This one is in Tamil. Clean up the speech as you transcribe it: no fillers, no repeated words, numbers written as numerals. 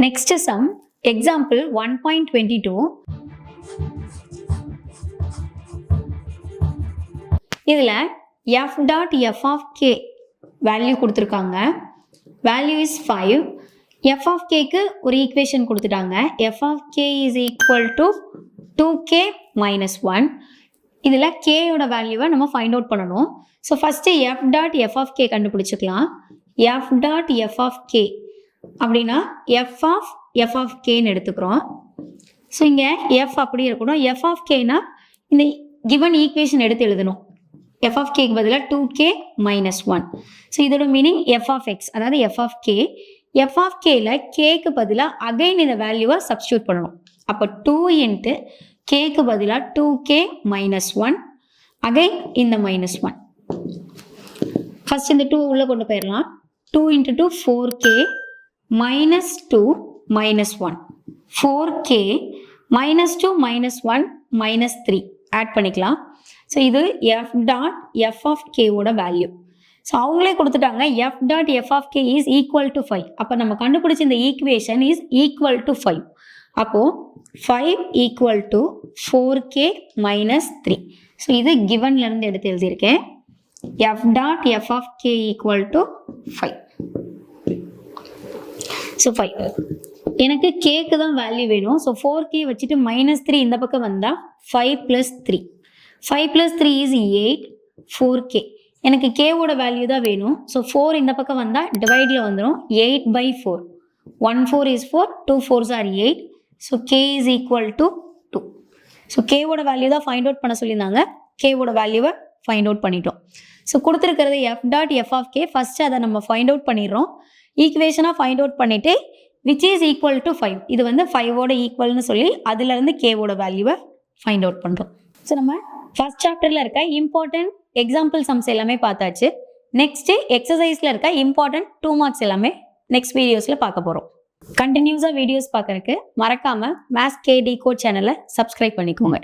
Next sum, example 1.22. இதில் f dot f of k value கொடுத்துருக்காங்க. Value is 5. f of kக்கு ஒரு ஈக்குவேஷன் கொடுத்துட்டாங்க. f of k is equal to 2k minus 1. இதில் k யோட வேல்யூவை நம்ம ஃபைண்ட் அவுட் பண்ணணும். So first f dot f of k கண்டுபிடிச்சிக்கலாம். f dot f of k அப்படின்னா f of kன்னு எடுத்துக்கிறோம். ஸோ இங்கே f அப்படி இருக்கணும். f of kனா இந்த given ஈக்குவேஷன் எடுத்து எழுதணும். f of k பதிலாக 2k minus 1. ஸோ இதோட மீனிங் f of x, அதாவது f of k. f of kல kக்கு பதிலாக அகைன் இந்த வேல்யூவை சப்ஸ்டியூட் பண்ணணும். அப்போ 2 இன்ட்டு kக்கு பதிலாக 2k minus 1, அகைன் இந்த மைனஸ் 1. ஃபர்ஸ்ட் இந்த 2 உள்ளே கொண்டு போயிடலாம். 2 into 2 4k minus 2 minus 1. 4k minus 2 minus 1 minus 3 add பண்ணிக்கலாம். ஸோ இது f dot f of k ஓட வேல்யூ. ஸோ அவங்களே கொடுத்துட்டாங்க f dot f of k is equal to 5. அப்போ நம்ம கண்டுபிடிச்ச இந்த ஈக்குவேஷன் is equal to 5. அப்போது 5 equal to 4k minus 3. So இது கிவன்லேருந்து எடுத்து எழுதியிருக்கேன். f dot f of k equal to 5. So 5 எனக்கு கேக்கு தான் வேல்யூ வேணும். ஸோ 4k வச்சுட்டு மைனஸ் 3 இந்த பக்கம் வந்தால் 5 + 3. 5 + 3 is 8. 4k எனக்கு கேவோட வேல்யூ தான் வேணும். ஸோ 4 இந்த பக்கம் வந்தால் டிவைடில் வந்துடும். 8/4. 1 4 is 4, 2 4s are 8. So k is equal to 2. So கேவோட வேல்யூ தான் ஃபைண்ட் அவுட் பண்ண சொல்லியிருந்தாங்க. கேவோட வேல்யூவை ஃபைண்ட் அவுட் பண்ணிட்டோம். ஸோ கொடுத்துருக்கிறது f dot f of k. First அதை நம்ம ஃபைண்ட் அவுட் பண்ணிடுறோம். ஈக்குவேஷனாக ஃபைண்ட் அவுட் பண்ணிவிட்டு which is equal to 5. இது வந்து 5ஓட ஈக்குவல்னு சொல்லி அதிலிருந்து கேவோட வேல்யூவை ஃபைண்ட் அவுட் பண்ணுறோம். ஸோ நம்ம ஃபர்ஸ்ட் சாப்டரில் இருக்க இம்பார்ட்டன்ட் எக்ஸாம்பிள் சம்ஸ் எல்லாமே பார்த்தாச்சு. நெக்ஸ்ட்டு எக்ஸசைஸில் இருக்க இம்பார்ட்டன்ட் 2 மார்க்ஸ் எல்லாமே நெக்ஸ்ட் வீடியோஸில் பார்க்க போகிறோம். கண்டினியூஸாக வீடியோஸ் பார்க்கறதுக்கு மறக்காமல் மேத்ஸ் கே டிகோட் சேனலை சப்ஸ்கிரைப் பண்ணிக்கோங்க.